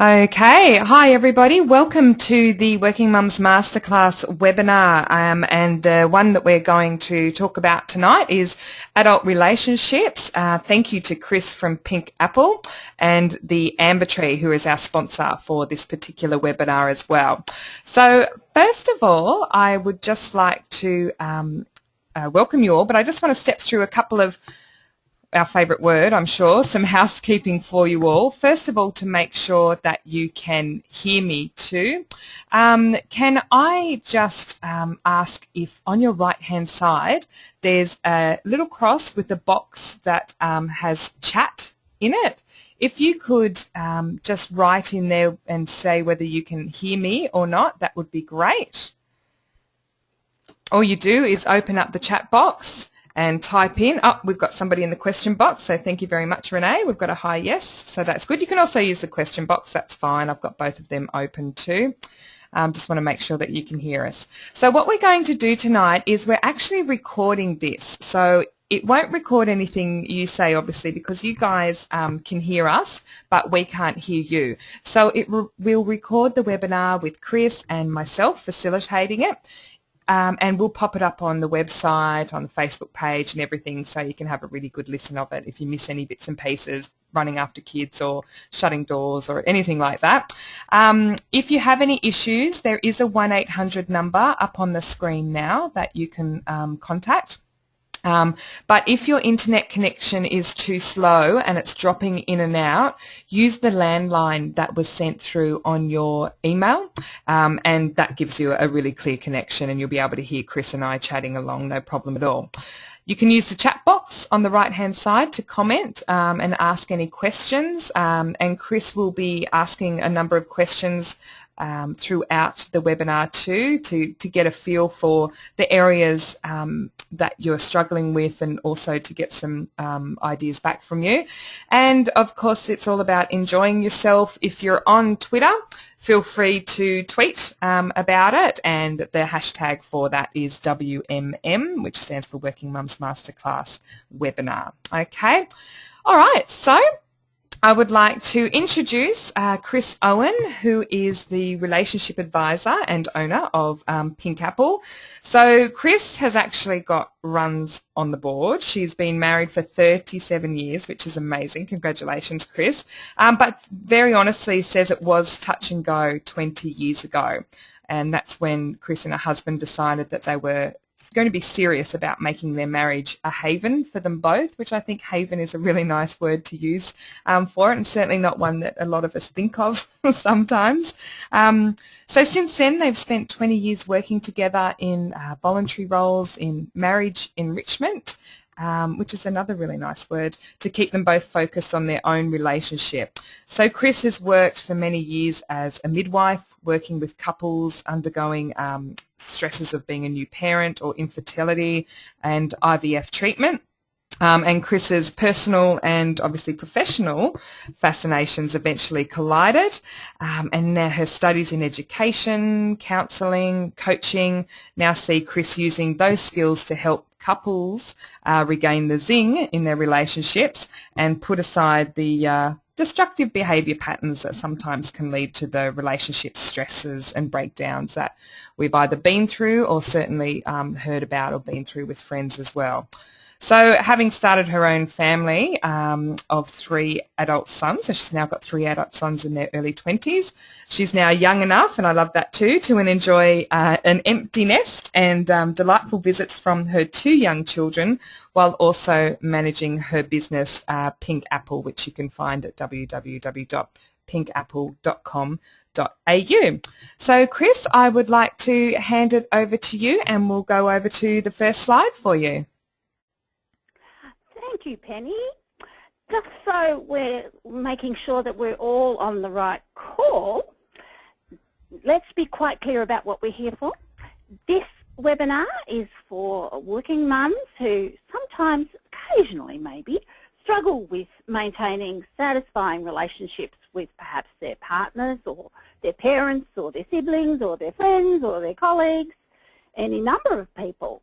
Okay, hi everybody. Welcome to the Working Mums Masterclass webinar, and the one that we're going to talk about tonight is adult relationships. Thank you to Chris from Pink Apple and the Amber Tree, who is our sponsor for this particular webinar as well. So first of all, I would just like to welcome you all, but I just want to step through a couple of our favourite word, I'm sure, some housekeeping for you all. First of all, to make sure that you can hear me too, can I just ask if on your right-hand side there's a little cross with a box that has chat in it. If you could just write in there and say whether you can hear me or not, that would be great. All you do is open up the chat box and type in. Oh, we've got somebody in the question box, so thank you very much, Renee. We've got a hi yes, so that's good. You can also use the question box, that's fine. I've got both of them open too. Just want to make sure that you can hear us. So what we're going to do tonight is we're actually recording this. So it won't record anything you say, obviously, because you guys can hear us, but we can't hear you. So it will record the webinar with Chris and myself facilitating it. And we'll pop it up on the website, on the Facebook page and everything, so you can have a really good listen of it if you miss any bits and pieces, running after kids or shutting doors or anything like that. If you have any issues, there is a 1-800 number up on the screen now that you can contact. But if your internet connection is too slow and it's dropping in and out, use the landline that was sent through on your email, and that gives you a really clear connection and you'll be able to hear Chris and I chatting along, no problem at all. You can use the chat box on the right-hand side to comment and ask any questions, and Chris will be asking a number of questions throughout the webinar too, to get a feel for the areas that you're struggling with, and also to get some ideas back from you. And of course, it's all about enjoying yourself. If you're on Twitter, feel free to tweet about it, and the hashtag for that is WMM, which stands for Working Mums Masterclass Webinar. Okay, all right, so I would like to introduce Chris Owen, who is the relationship advisor and owner of Pink Apple. So Chris has actually got runs on the board. She's been married for 37 years, which is amazing. Congratulations, Chris. But very honestly says it was touch and go 20 years ago. And that's when Chris and her husband decided that they were going to be serious about making their marriage a haven for them both, which I think haven is a really nice word to use for it, and certainly not one that a lot of us think of sometimes. So since then, they've spent 20 years working together in voluntary roles in marriage enrichment, which is another really nice word, to keep them both focused on their own relationship. So Chris has worked for many years as a midwife, working with couples undergoing stresses of being a new parent or infertility and IVF treatment. And Chris's personal and obviously professional fascinations eventually collided, and now her studies in education, counselling, coaching now see Chris using those skills to help couples regain the zing in their relationships and put aside the destructive behaviour patterns that sometimes can lead to the relationship stresses and breakdowns that we've either been through or certainly heard about or been through with friends as well. So having started her own family of 3 adult sons, so she's now got 3 adult sons in their early 20s, she's now young enough, and I love that too, to enjoy an empty nest and delightful visits from her 2 young children, while also managing her business, Pink Apple, which you can find at www.pinkapple.com.au. So Chris, I would like to hand it over to you, and we'll go over to the first slide for you. Thank you, Penny. Just so we're making sure that we're all on the right call, let's be quite clear about what we're here for. This webinar is for working mums who sometimes, occasionally maybe, struggle with maintaining satisfying relationships with perhaps their partners or their parents or their siblings or their friends or their colleagues, any number of people.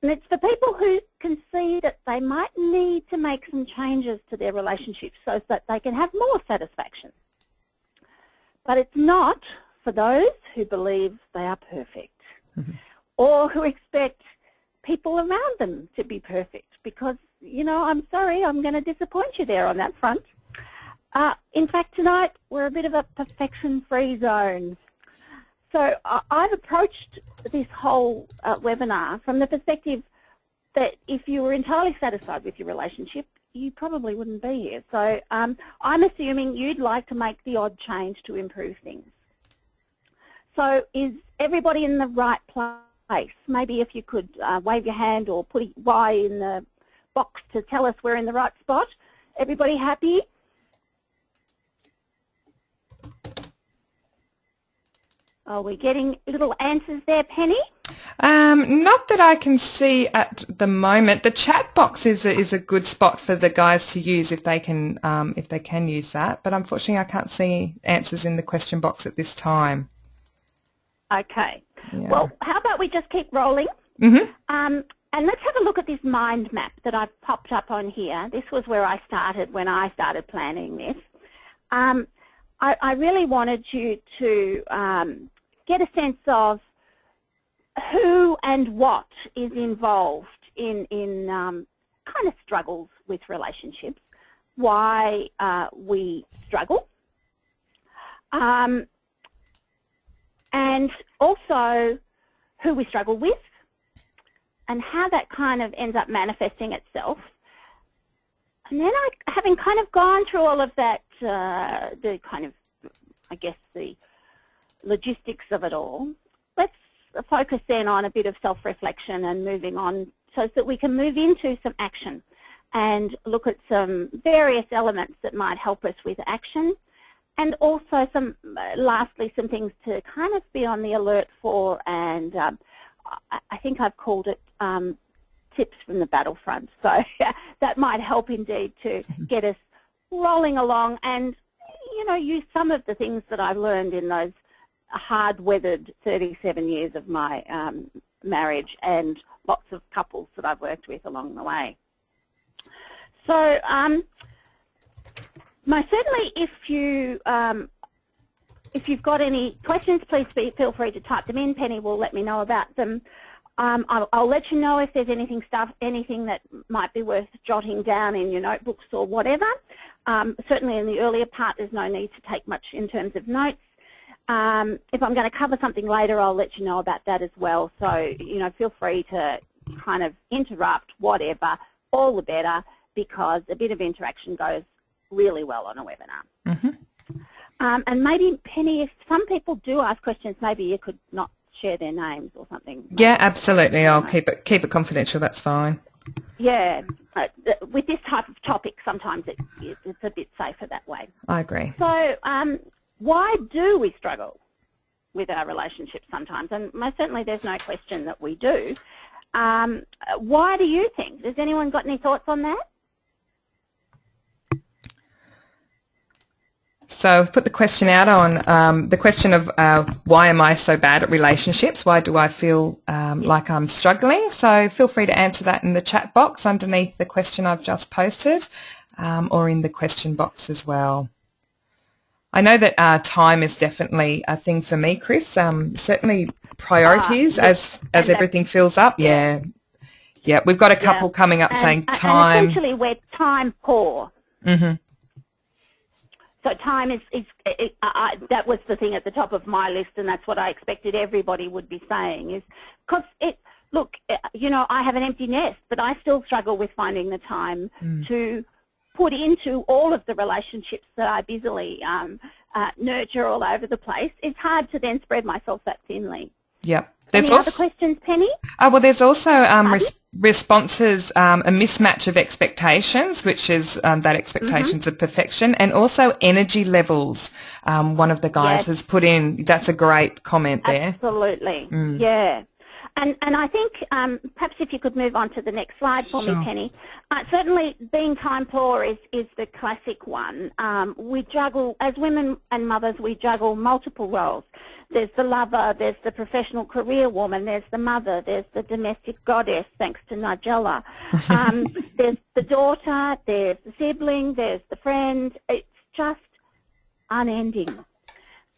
And it's for people who can see that they might need to make some changes to their relationships so that they can have more satisfaction. but it's not for those who believe they are perfect or who expect people around them to be perfect, because, you know, I'm sorry, I'm going to disappoint you there on that front. In fact, tonight we're a bit of a perfection-free zone. So I've approached this whole webinar from the perspective that if you were entirely satisfied with your relationship, you probably wouldn't be here. So I'm assuming you'd like to make the odd change to improve things. So is everybody in the right place? Maybe if you could wave your hand or put a Y in the box to tell us we're in the right spot. Everybody happy? Are we getting little answers there, Penny? Not that I can see at the moment. The chat box is a good spot for the guys to use if they can use that. But unfortunately, I can't see answers in the question box at this time. Okay. Yeah. Well, how about we just keep rolling? And let's have a look at this mind map that I've popped up on here. This was where I started when I started planning this. I really wanted you to get a sense of who and what is involved in kind of struggles with relationships, why we struggle, and also who we struggle with and how that kind of ends up manifesting itself. And then having kind of gone through all of that, the kind of, I guess, the logistics of it all, let's focus then on a bit of self-reflection and moving on so that we can move into some action and look at some various elements that might help us with action, and also some, lastly, some things to kind of be on the alert for, and I think I've called it tips from the battlefront. So that might help indeed to get us rolling along and, you know, use some of the things that I've learned in those hard-weathered 37 years of my marriage and lots of couples that I've worked with along the way. So most certainly if you've got any questions, please feel free to type them in. Penny will let me know about them. I'll let you know if there's anything that might be worth jotting down in your notebooks or whatever. Certainly in the earlier part, there's no need to take much in terms of notes. If I'm going to cover something later, I'll let you know about that as well. So, you know, feel free to kind of interrupt, whatever, all the better, because a bit of interaction goes really well on a webinar. And maybe, Penny, if some people do ask questions, maybe you could not share their names or something. Yeah, absolutely. I'll keep it confidential. That's fine. Yeah, with this type of topic, sometimes it's a bit safer that way. I agree. So, why do we struggle with our relationships sometimes? And most certainly there's no question that we do. Why do you think? Has anyone got any thoughts on that? So I've put the question out on the question of why am I so bad at relationships? Why do I feel like I'm struggling? So feel free to answer that in the chat box underneath the question I've just posted, or in the question box as well. I know that time is definitely a thing for me, Chris. Certainly priorities as everything fills up. Yeah. We've got a couple coming up saying time. And essentially we're time poor. So time is that was the thing at the top of my list, and that's what I expected everybody would be saying. Is because look, you know, I have an empty nest, but I still struggle with finding the time to put into all of the relationships that I busily nurture all over the place. It's hard to then spread myself that thinly. Yep. Any other questions, Penny? Well, there's also responses, a mismatch of expectations, which is that expectations of perfection, and also energy levels. One of the guys has put in, that's a great comment there. Absolutely, yeah. And I think perhaps if you could move on to the next slide for me, Penny. Certainly being time poor is the classic one. We juggle, as women and mothers, we juggle multiple roles. There's the lover, there's the professional career woman, there's the mother, there's the domestic goddess, thanks to Nigella. There's the daughter, there's the sibling, there's the friend. It's just unending.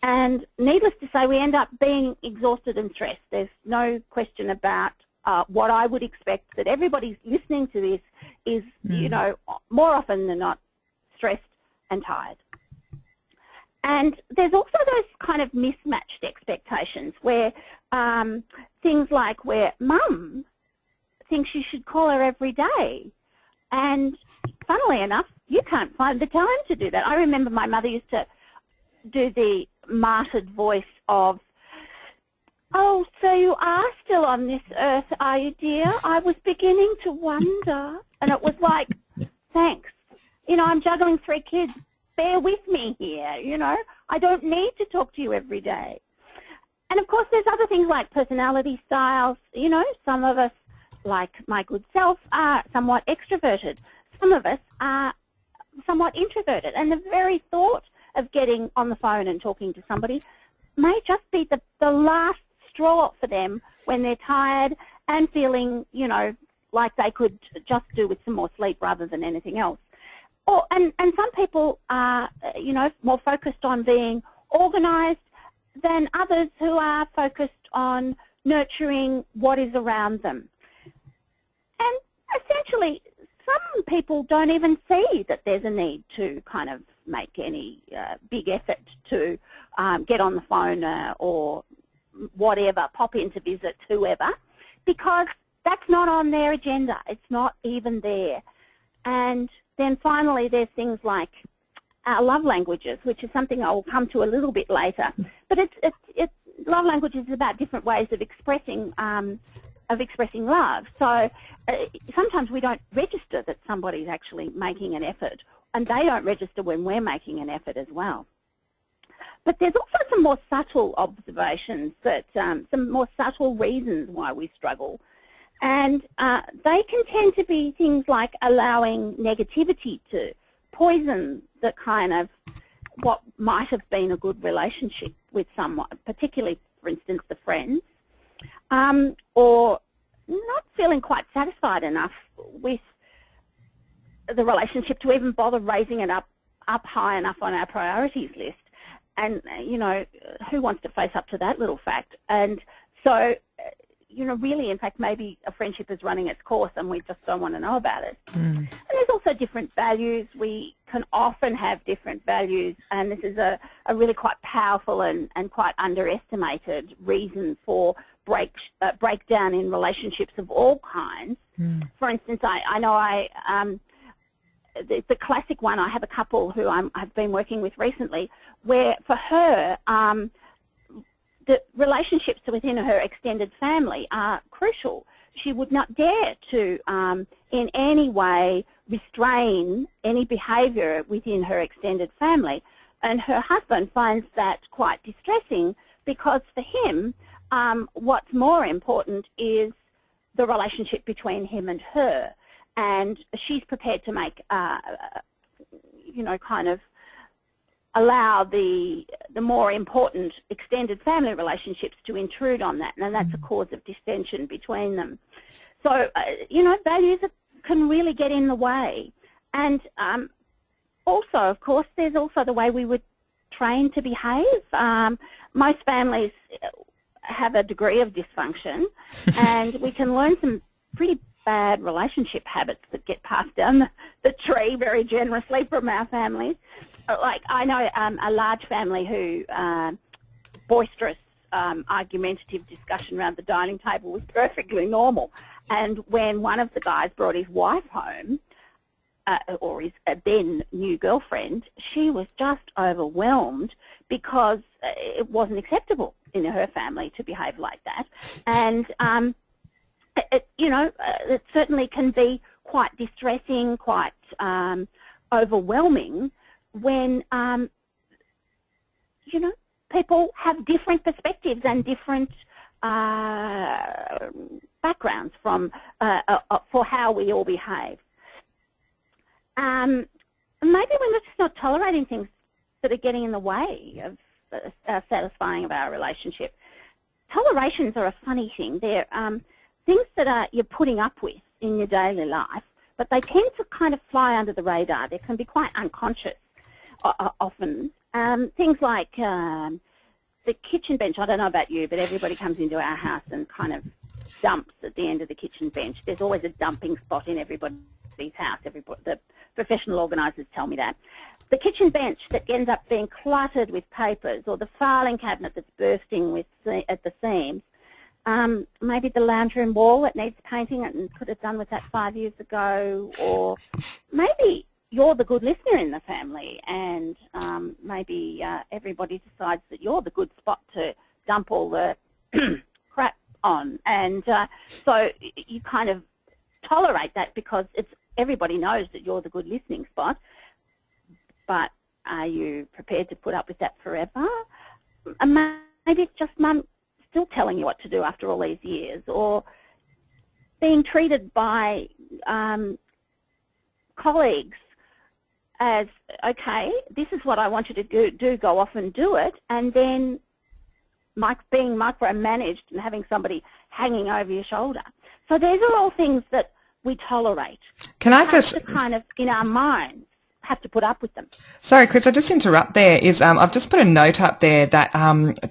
And needless to say, we end up being exhausted and stressed. There's no question about what I would expect, that everybody listening to this is, you know, more often than not stressed and tired. And there's also those kind of mismatched expectations where things like where mum thinks you should call her every day. And funnily enough, you can't find the time to do that. I remember my mother used to do the martyred voice of, "Oh, so you are still on this earth, are you, dear? I was beginning to wonder." And it was like, thanks. You know, I'm juggling 3 kids. Bear with me here, you know. I don't need to talk to you every day. And, of course, there's other things like personality styles. You know, some of us, like my good self, are somewhat extroverted. Some of us are somewhat introverted. And the very thought of getting on the phone and talking to somebody may just be the last straw for them when they're tired and feeling, you know, like they could just do with some more sleep rather than anything else. Or, and some people are, you know, more focused on being organised than others who are focused on nurturing what is around them. And essentially, some people don't even see that there's a need to kind of make any big effort to get on the phone or whatever, pop in to visit whoever, because that's not on their agenda. It's not even there. And then finally, there's things like love languages, which is something I will come to a little bit later. But it's love languages is about different ways of expressing love. So sometimes we don't register that somebody's actually making an effort, and they don't register when we're making an effort as well. But there's also some more subtle observations, that some more subtle reasons why we struggle. And they can tend to be things like allowing negativity to poison the kind of what might have been a good relationship with someone, particularly, for instance, the friends, or not feeling quite satisfied enough with the relationship to even bother raising it up high enough on our priorities list. And, you know, who wants to face up to that little fact? And so, you know, really, in fact, maybe a friendship is running its course and we just don't want to know about it. And there's also different values. We can often have different values, and this is a really quite powerful and quite underestimated reason for breakdown in relationships of all kinds. For instance, I know the classic one, I have a couple who I've been working with recently, where for her, the relationships within her extended family are crucial. She would not dare to in any way restrain any behaviour within her extended family. And her husband finds that quite distressing, because for him, what's more important is the relationship between him and her. And she's prepared to make, you know, kind of allow the more important extended family relationships to intrude on that, and that's a cause of dissension between them. So, you know, values can really get in the way. And also, of course, there's also the way we would train to behave. Most families have a degree of dysfunction, and we can learn some pretty bad relationship habits that get passed down the tree very generously from our families. Like, I know a large family who boisterous, argumentative discussion around the dining table was perfectly normal. And when one of the guys brought his wife home, or his then new girlfriend, she was just overwhelmed, because it wasn't acceptable in her family to behave like that. And you know, it certainly can be quite distressing, quite overwhelming when, you know, people have different perspectives and different backgrounds from for how we all behave. Maybe we're just not tolerating things that are getting in the way of satisfying of our relationship. Tolerations are a funny thing. They're things that you're putting up with in your daily life, but they tend to kind of fly under the radar. They can be quite unconscious often. Things like, the kitchen bench, I don't know about you, but everybody comes into our house and kind of dumps at the end of the kitchen bench. There's always a dumping spot in everybody's house. The professional organisers tell me that. The kitchen bench that ends up being cluttered with papers, or the filing cabinet that's bursting at the seams, maybe the lounge room wall that needs painting and could have done with that 5 years ago, or maybe you're the good listener in the family and maybe everybody decides that you're the good spot to dump all the crap on, and so you kind of tolerate that because everybody knows that you're the good listening spot, but are you prepared to put up with that forever? And maybe it's just mum still telling you what to do after all these years, or being treated by colleagues as, okay, this is what I want you to do, go off and do it, and then being micromanaged and having somebody hanging over your shoulder. So these are all things that we tolerate. Can I just to kind of, in our minds, have to put up with them. Sorry, Chris, I just interrupt there. I've just put a note up there that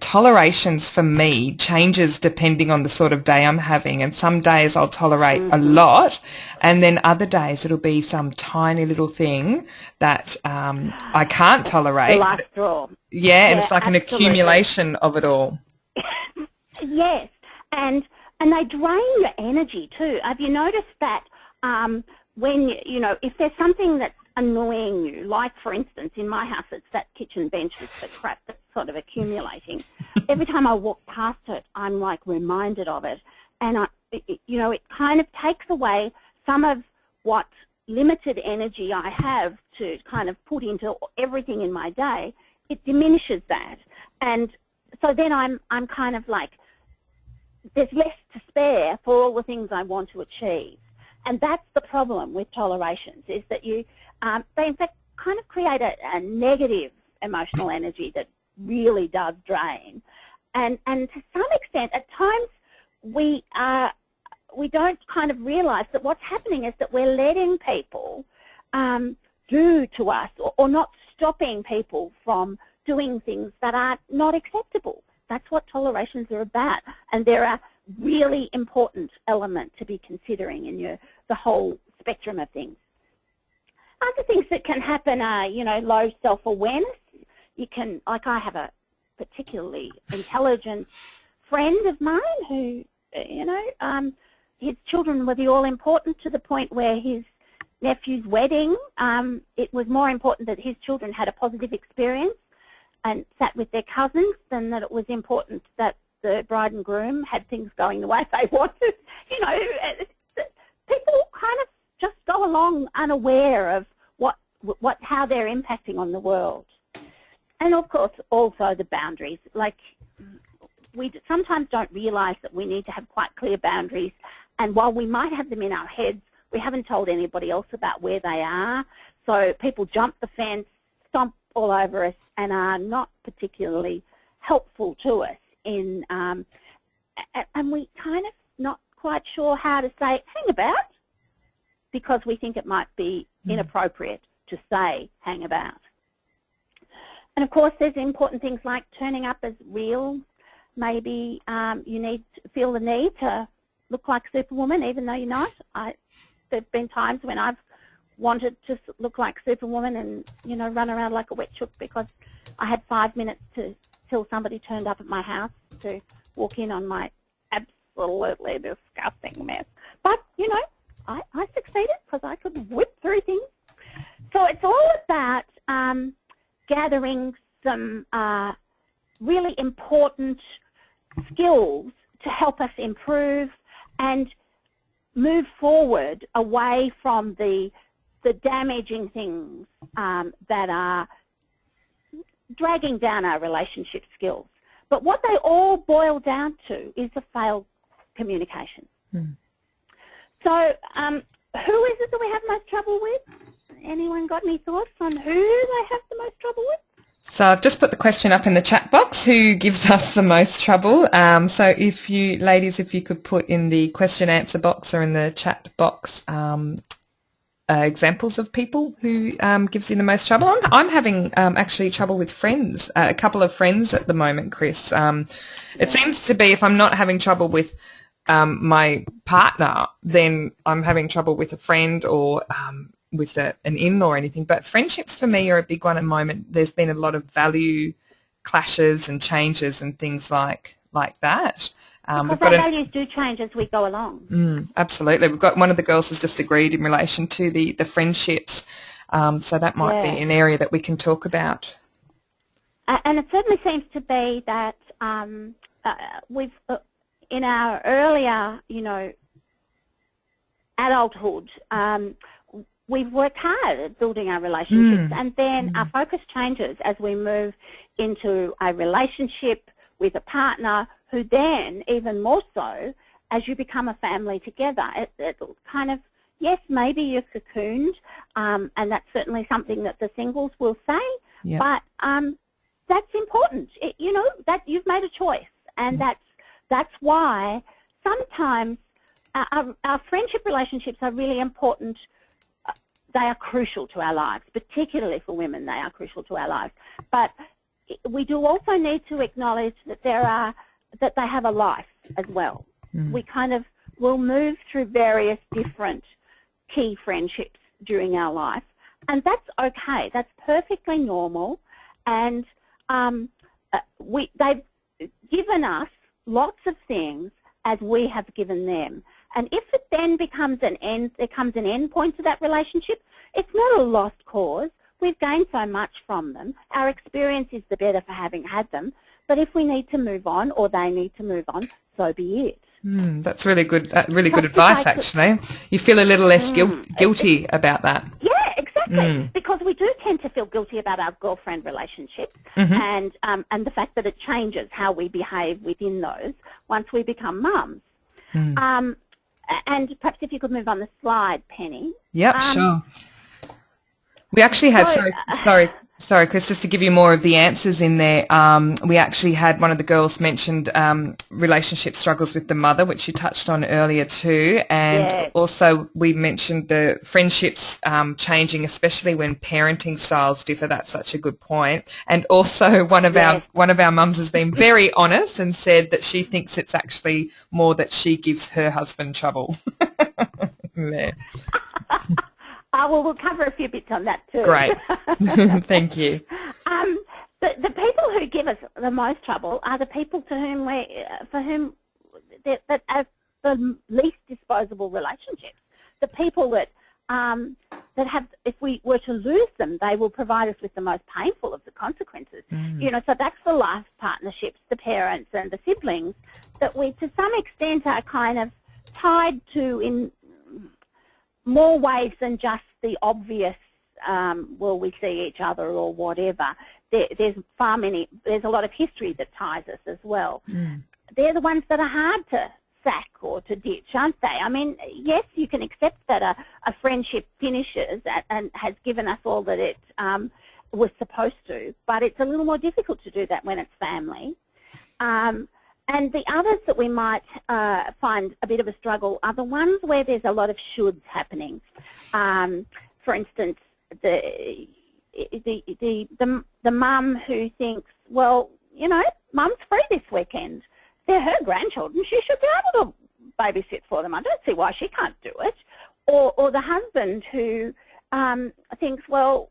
tolerations for me changes depending on the sort of day I'm having, and some days I'll tolerate a lot, and then other days it'll be some tiny little thing that I can't tolerate. The last straw. Yeah, and it's like an accumulation of it all. Yes, and they drain your energy too. Have you noticed that when, if there's something that's annoying you, like, for instance, in my house, it's that kitchen bench with the crap that's sort of accumulating. Every time I walk past it, I'm, like, reminded of it. And, it kind of takes away some of what limited energy I have to kind of put into everything in my day. It diminishes that. And so then I'm kind of like, there's less to spare for all the things I want to achieve. And that's the problem with tolerations, is that they in fact kind of create a negative emotional energy that really does drain. And to some extent, at times, we don't kind of realise that what's happening is that we're letting people do to us, or not stopping people from doing things that are not acceptable. That's what tolerations are about, and they're a really important element to be considering in the whole spectrum of things. Other things that can happen are, low self-awareness. You can, like, I have a particularly intelligent friend of mine who, his children were the all-important, to the point where his nephew's wedding, it was more important that his children had a positive experience and sat with their cousins than that it was important that the bride and groom had things going the way they wanted. People kind of just go along unaware of how they're impacting on the world. And of course, also the boundaries. Like, we sometimes don't realise that we need to have quite clear boundaries, and while we might have them in our heads, we haven't told anybody else about where they are. So people jump the fence, stomp all over us, and are not particularly helpful to us in, and we kind of not quite sure how to say hang about, because we think it might be inappropriate to say hang about. And of course, there's important things like turning up as real. Maybe you feel the need to look like Superwoman even though you're not. There've been times when I've wanted to look like Superwoman and run around like a wet chook because I had 5 minutes till somebody turned up at my house to walk in on my absolutely disgusting mess. But I succeeded because I could whip through things. So it's all about gathering some really important skills to help us improve and move forward away from the damaging things that are dragging down our relationship skills. But what they all boil down to is the failed communication. So who is it that we have most trouble with? Anyone got any thoughts on who they have the most trouble with? So I've just put the question up in the chat box, who gives us the most trouble. So if you, ladies, if you could put in the question answer box or in the chat box examples of people who gives you the most trouble? I'm having actually trouble with friends, a couple of friends at the moment, Chris. It seems to be if I'm not having trouble with my partner, then I'm having trouble with a friend or with an in-law or anything. But friendships for me are a big one at the moment. There's been a lot of value clashes and changes and things like that. Because our values do change as we go along. Absolutely. We've got one of the girls has just agreed in relation to the friendships. So that might be an area that we can talk about. And it certainly seems to be that we've, in our earlier, adulthood, we've worked hard at building our relationships, and then our focus changes as we move into a relationship with a partner who then, even more so, as you become a family together, it kind of, yes, maybe you're cocooned, and that's certainly something that the singles will say, but that's important. That you've made a choice, and that's why sometimes our friendship relationships are really important. They are crucial to our lives, particularly for women. They are crucial to our lives. But we do also need to acknowledge that that they have a life as well. We kind of will move through various different key friendships during our life, and that's okay. That's perfectly normal, and they've given us lots of things as we have given them. And if it then becomes an end point to that relationship, it's not a lost cause. We've gained so much from them. Our experience is the better for having had them. But if we need to move on, or they need to move on, so be it. That's really good advice, actually. You feel a little less guilty about that. Yeah, exactly. Because we do tend to feel guilty about our girlfriend relationships, and the fact that it changes how we behave within those once we become mums. And perhaps if you could move on the slide, Penny. Yep, sure. We actually had, sorry, Chris, just to give you more of the answers in there, we actually had one of the girls mentioned relationship struggles with the mother, which you touched on earlier too, and also we mentioned the friendships changing, especially when parenting styles differ. That's such a good point. And also one of our mums has been very honest and said that she thinks it's actually more that she gives her husband trouble. Well, we'll cover a few bits on that too. Great. Thank you. The people who give us the most trouble are the people to whom that have the least disposable relationships. The people that have, if we were to lose them, they will provide us with the most painful of the consequences. So that's the life partnerships, the parents and the siblings that we, to some extent, are kind of tied to in more ways than just the obvious, well, we see each other or whatever. There's a lot of history that ties us as well. They're the ones that are hard to sack or to ditch, aren't they? I mean, yes, you can accept that a friendship finishes and has given us all that it was supposed to, but it's a little more difficult to do that when it's family. And the others that we might find a bit of a struggle are the ones where there's a lot of shoulds happening. For instance, the mum who thinks, well, mum's free this weekend. They're her grandchildren. She should be able to babysit for them. I don't see why she can't do it. Or the husband who thinks, well,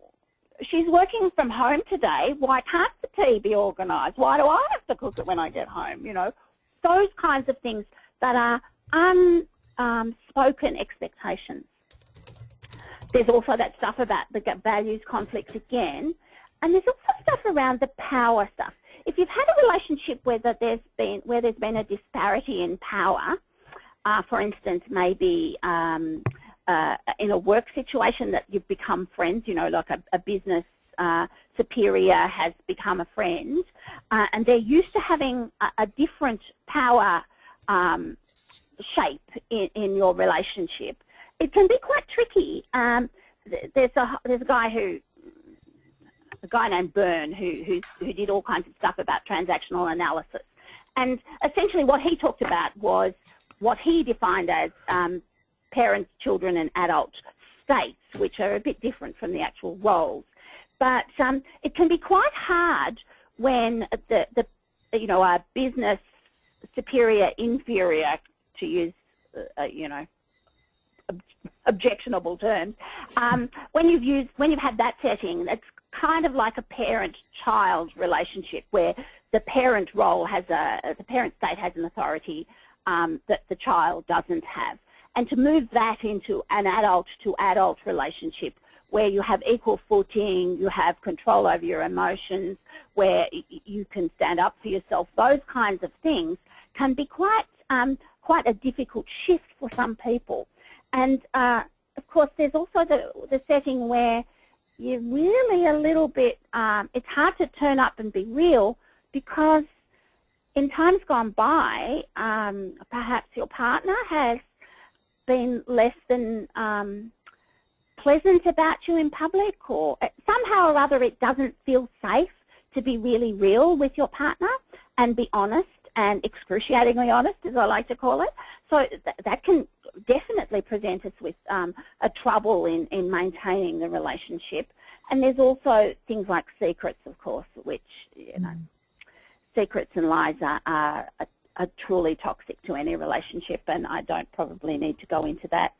she's working from home today. Why can't the tea be organised? Why do I have to cook it when I get home? Those kinds of things that are unspoken expectations. There's also that stuff about the values conflicts again, and there's also stuff around the power stuff. If you've had a relationship where there's been a disparity in power, for instance, maybe in a work situation that you've become friends, like a business superior has become a friend, and they're used to having a different power shape in your relationship, it can be quite tricky. There's a guy named Byrne who did all kinds of stuff about transactional analysis, and essentially what he talked about was what he defined as parents, children and adult states, which are a bit different from the actual roles. But it can be quite hard when a business superior, inferior, to use, objectionable terms, when you've had that setting, it's kind of like a parent-child relationship where the parent role the parent state has an authority that the child doesn't have. And to move that into an adult-to-adult relationship where you have equal footing, you have control over your emotions, where you can stand up for yourself, those kinds of things can be quite a difficult shift for some people. And of course, there's also the setting where you're really a little bit, it's hard to turn up and be real because in times gone by, perhaps your partner has been less than pleasant about you in public, or somehow or other it doesn't feel safe to be really real with your partner and be honest and excruciatingly honest, as I like to call it. So that can definitely present us with a trouble in maintaining the relationship. And there's also things like secrets, of course, which, secrets and lies are truly toxic to any relationship, and I don't probably need to go into that.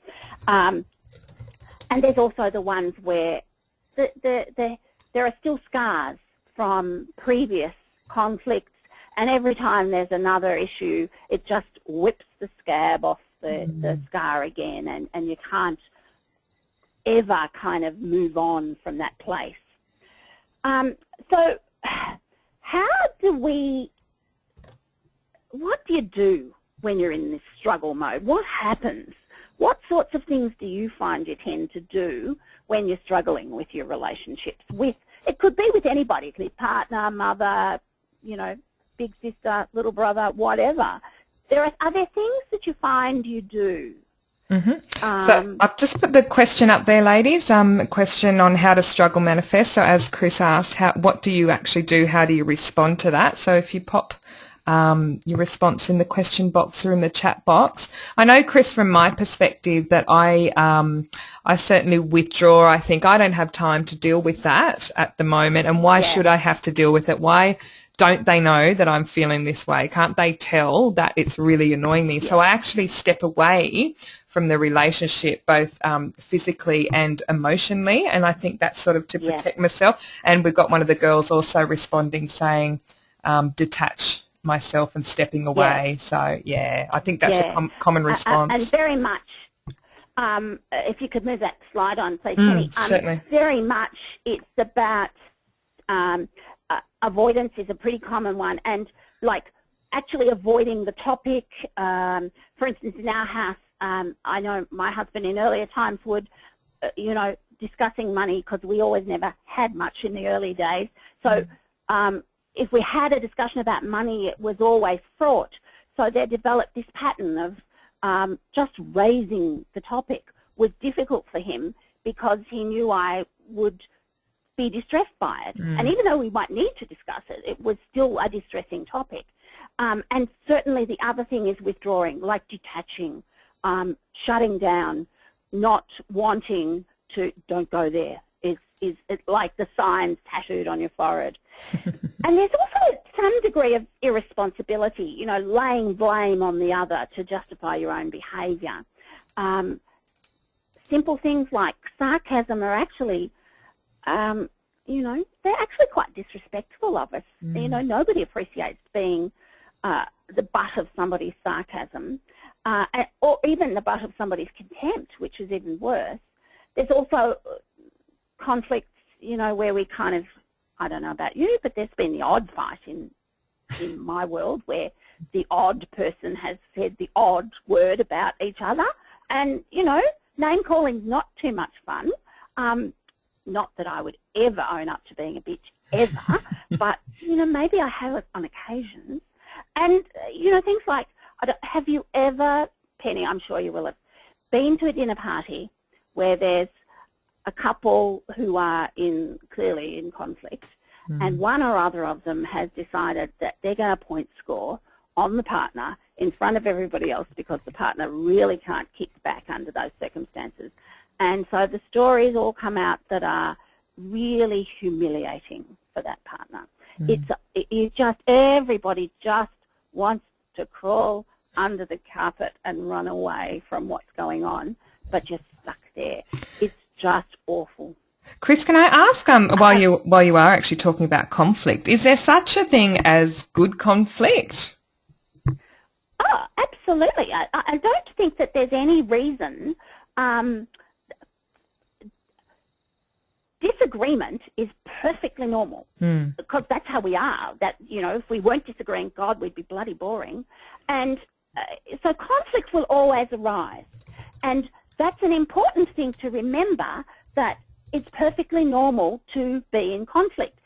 And there's also the ones where there are still scars from previous conflicts, and every time there's another issue, it just whips the scab off the scar again, and you can't ever kind of move on from that place. So what do you do when you're in this struggle mode? What happens? What sorts of things do you find you tend to do when you're struggling with your relationships? It could be with anybody. It could be partner, mother, big sister, little brother, whatever. Are there things that you find you do? So I've just put the question up there, ladies, a question on how to struggle manifest. So as Chris asked, what do you actually do? How do you respond to that? So if you pop your response in the question box or in the chat box. I know, Chris, from my perspective that I certainly withdraw. I think I don't have time to deal with that at the moment, and why should I have to deal with it? Why don't they know that I'm feeling this way? Can't they tell that it's really annoying me? So I actually step away from the relationship, both physically and emotionally, and I think that's sort of to protect myself. And we've got one of the girls also responding saying detach myself and stepping away. So I think that's a common response. And very much, if you could move that slide on, please, Penny. Certainly. Very much it's about avoidance is a pretty common one, and like actually avoiding the topic. For instance, in our house, I know my husband in earlier times would, discussing money, because we always never had much in the early days. So if we had a discussion about money, it was always fraught. So they developed this pattern of just raising the topic was difficult for him because he knew I would be distressed by it. And even though we might need to discuss it, it was still a distressing topic. And certainly the other thing is withdrawing, like detaching, shutting down, not wanting to, don't go there. Is like the signs tattooed on your forehead. And there's also some degree of irresponsibility, laying blame on the other to justify your own behaviour. Simple things like sarcasm are actually, they're actually quite disrespectful of us. Nobody appreciates being the butt of somebody's sarcasm, or even the butt of somebody's contempt, which is even worse. There's also conflicts, where we kind of, I don't know about you, but there's been the odd fight in my world where the odd person has said the odd word about each other. And, name calling's not too much fun. Not that I would ever own up to being a bitch, ever, but, maybe I have it on occasions. And, things like, have you ever, Penny, I'm sure you will have, been to a dinner party where there's a couple who are clearly in conflict, and one or other of them has decided that they're going to point score on the partner in front of everybody else because the partner really can't kick back under those circumstances, And so the stories all come out that are really humiliating for that partner. Everybody just wants to crawl under the carpet and run away from what's going on, but you're stuck there. It's just awful. Chris, can I ask, while you are actually talking about conflict, is there such a thing as good conflict? Oh, absolutely. I don't think that there's any reason. Disagreement is perfectly normal because that's how we are. That, you know, if we weren't disagreeing, God, we'd be bloody boring. And so conflict will always arise. And that's an important thing to remember, that it's perfectly normal to be in conflict.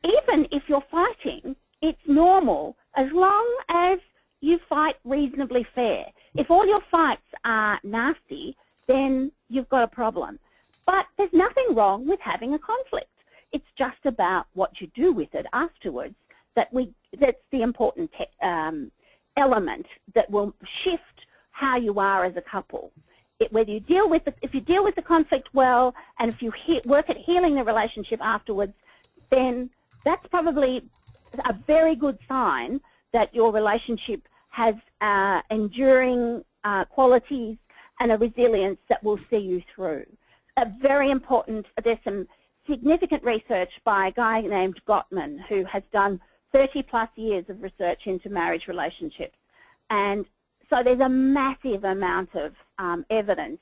Even if you're fighting, it's normal as long as you fight reasonably fair. If all your fights are nasty, then you've got a problem. But there's nothing wrong with having a conflict. It's just about what you do with it afterwards that's the important element that will shift how you are as a couple. If you deal with the conflict well, and if you work at healing the relationship afterwards, then that's probably a very good sign that your relationship has enduring qualities and a resilience that will see you through. Very important. There's some significant research by a guy named Gottman, who has done 30+ years of research into marriage relationships. And so there's a massive amount of evidence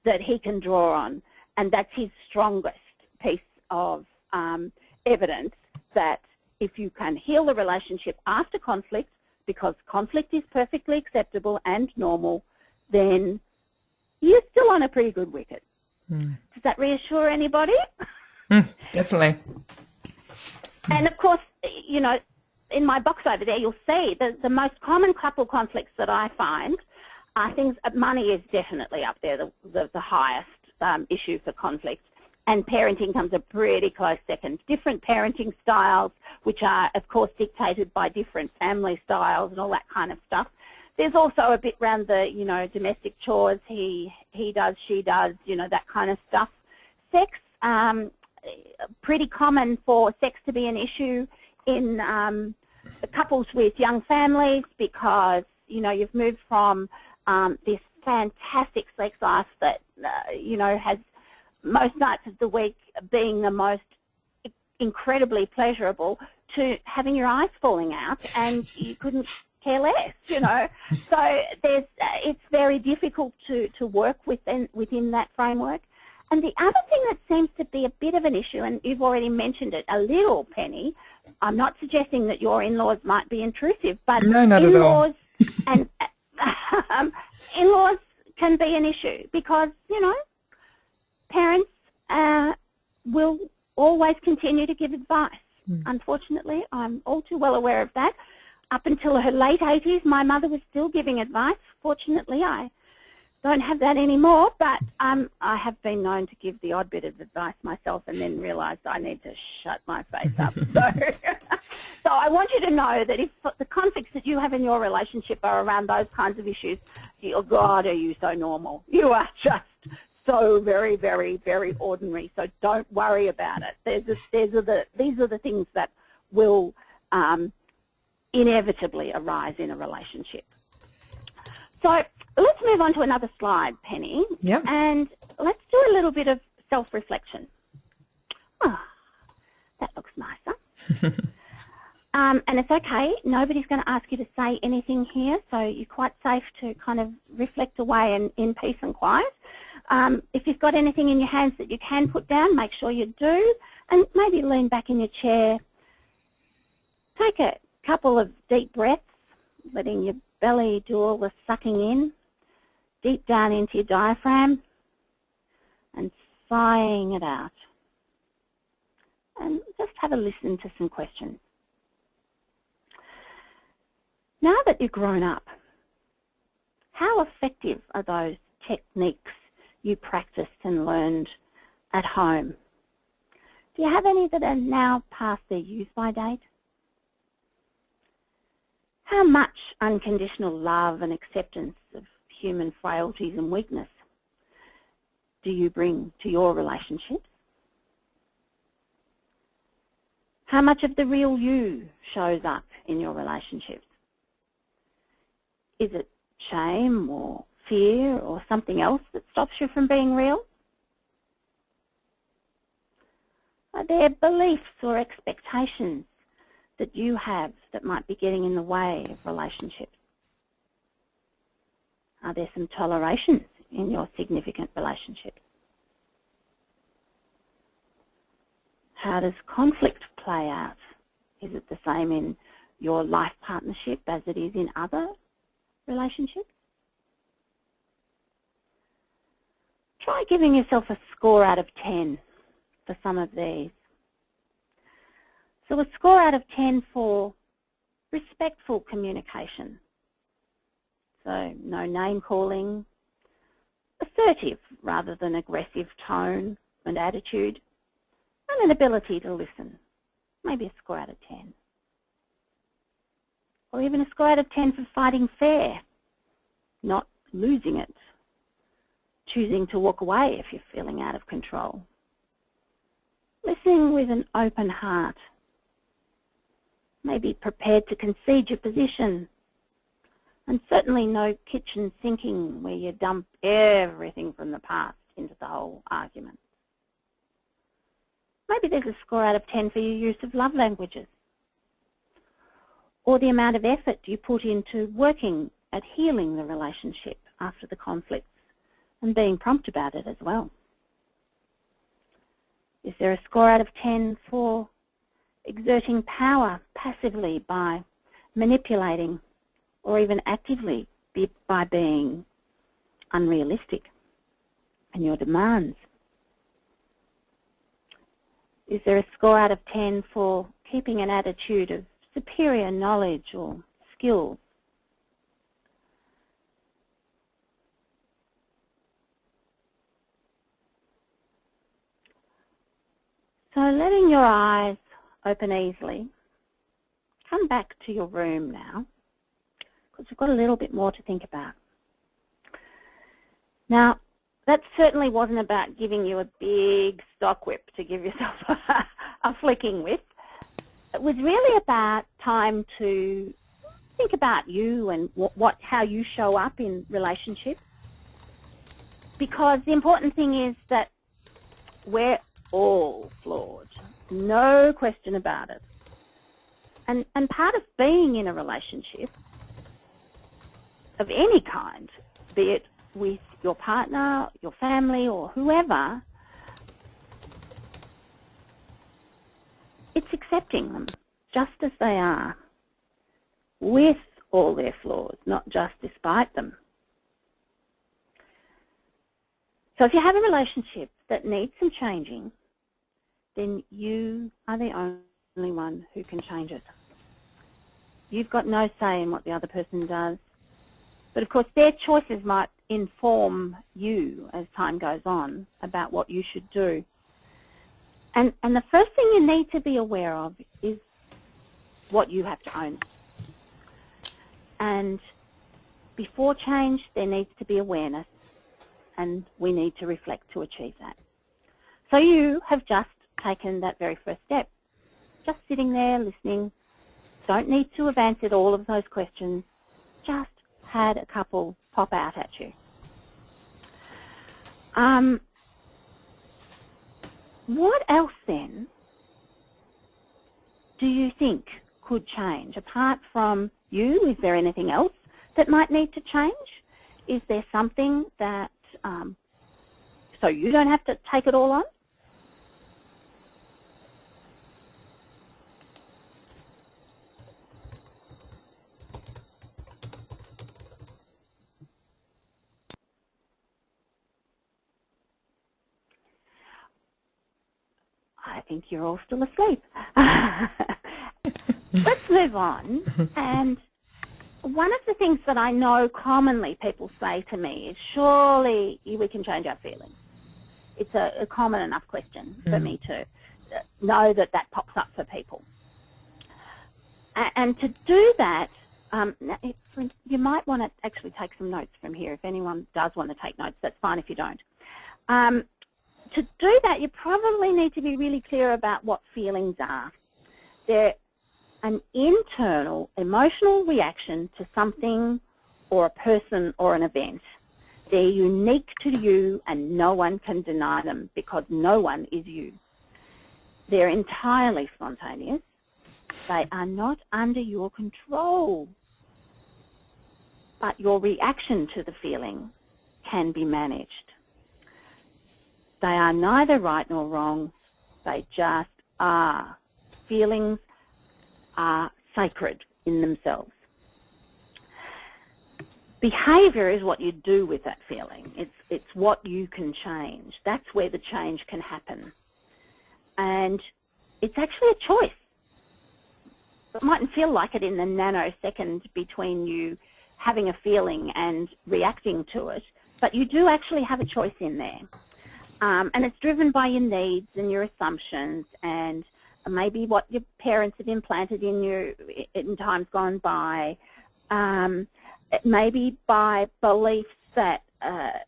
that he can draw on, and that's his strongest piece of evidence, that if you can heal the relationship after conflict, because conflict is perfectly acceptable and normal, then you're still on a pretty good wicket. Does that reassure anybody? Definitely. And of course, you know, in my box over there, you'll see the most common couple conflicts that I find are things. Money is definitely up there, the highest issue for conflict, and parenting comes a pretty close second. Different parenting styles, which are, of course, dictated by different family styles and all that kind of stuff. There's also a bit around the, you know, domestic chores, he does, she does, you know, that kind of stuff. Sex, pretty common for sex to be an issue in couples with young families, because, you know, you've moved from this fantastic sex life that, you know, has most nights of the week being the most incredibly pleasurable, to having your eyes falling out and you couldn't care less, you know. So it's very difficult to work within that framework. And the other thing that seems to be a bit of an issue, and you've already mentioned it a little, Penny, I'm not suggesting that your in-laws might be intrusive, but no, not at all. And in-laws can be an issue because, you know, parents will always continue to give advice. Unfortunately, I'm all too well aware of that. Up until her late 80s, my mother was still giving advice. Fortunately, I don't have that anymore, but I have been known to give the odd bit of advice myself and then realised I need to shut my face up. So I want you to know that if the conflicts that you have in your relationship are around those kinds of issues, oh God, are you so normal? You are just so very, very, very ordinary. So don't worry about it. These are the things that will inevitably arise in a relationship. So let's move on to another slide, Penny. Yep. And let's do a little bit of self-reflection. Oh, that looks nicer. And it's okay. Nobody's going to ask you to say anything here, so you're quite safe to kind of reflect away in peace and quiet. If you've got anything in your hands that you can put down, make sure you do, and maybe lean back in your chair. Take a couple of deep breaths, letting your belly do all the sucking in, deep down into your diaphragm, and sighing it out. And just have a listen to some questions. Now that you've grown up, how effective are those techniques you practiced and learned at home? Do you have any that are now past their use-by date? How much unconditional love and acceptance of human frailties and weakness do you bring to your relationships? How much of the real you shows up in your relationships? Is it shame or fear or something else that stops you from being real? Are there beliefs or expectations that you have that might be getting in the way of relationships? Are there some tolerations in your significant relationships? How does conflict play out? Is it the same in your life partnership as it is in other relationships? Try giving yourself a score out of 10 for some of these. So a score out of 10 for respectful communication. So no name calling, assertive rather than aggressive tone and attitude, and an ability to listen. Maybe a score out of 10. Or even a score out of 10 for fighting fair, not losing it, choosing to walk away if you're feeling out of control. Listening with an open heart. Maybe prepared to concede your position. And certainly no kitchen sinking where you dump everything from the past into the whole argument. Maybe there's a score out of 10 for your use of love languages, or the amount of effort you put into working at healing the relationship after the conflicts and being prompt about it as well. Is there a score out of 10 for exerting power passively by manipulating or even actively by being unrealistic in your demands? Is there a score out of 10 for keeping an attitude of superior knowledge or skills? So letting your eyes open easily, come back to your room now, because we've got a little bit more to think about. Now, that certainly wasn't about giving you a big stock whip to give yourself a flicking with. It was really about time to think about you and how you show up in relationships. Because the important thing is that we're all flawed, no question about it. And part of being in a relationship of any kind, be it with your partner, your family, or whoever, it's accepting them just as they are, with all their flaws, not just despite them. So if you have a relationship that needs some changing, then you are the only one who can change it. You've got no say in what the other person does. But of course their choices might inform you as time goes on about what you should do. And the first thing you need to be aware of is what you have to own. And before change, there needs to be awareness, and we need to reflect to achieve that. So you have just taken that very first step, just sitting there listening. Don't need to have answered all of those questions, just had a couple pop out at you. What else then do you think could change? Apart from you, is there anything else that might need to change? Is there something that, so you don't have to take it all on? I think you're all still asleep. Let's move on. And one of the things that I know commonly people say to me is, surely we can change our feelings. It's a common enough question for me to know that pops up for people. And to do that, you might want to actually take some notes from here. If anyone does want to take notes, that's fine if you don't. To do that, you probably need to be really clear about what feelings are. They're an internal emotional reaction to something or a person or an event. They're unique to you and no one can deny them because no one is you. They're entirely spontaneous. They are not under your control. But your reaction to the feeling can be managed. They are neither right nor wrong. They just are. Feelings are sacred in themselves. Behaviour is what you do with that feeling. It's what you can change. That's where the change can happen. And it's actually a choice. It mightn't feel like it in the nanosecond between you having a feeling and reacting to it, but you do actually have a choice in there. And it's driven by your needs and your assumptions and maybe what your parents have implanted in you in times gone by, maybe by beliefs that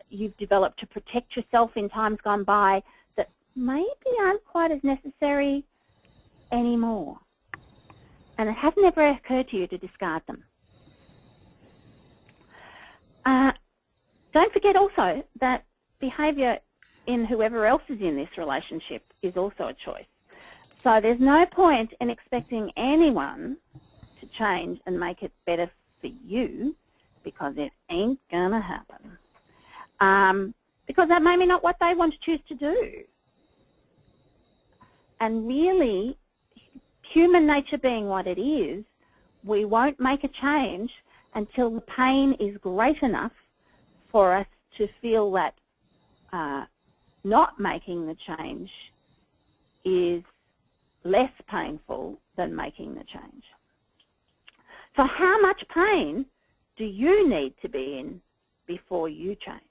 you've developed to protect yourself in times gone by that maybe aren't quite as necessary anymore. And it hasn't ever occurred to you to discard them. Don't forget also that behaviour in whoever else is in this relationship is also a choice. So there's no point in expecting anyone to change and make it better for you because it ain't going to happen. Because that may be not what they want to choose to do. And really, human nature being what it is, we won't make a change until the pain is great enough for us to feel that not making the change is less painful than making the change. So how much pain do you need to be in before you change?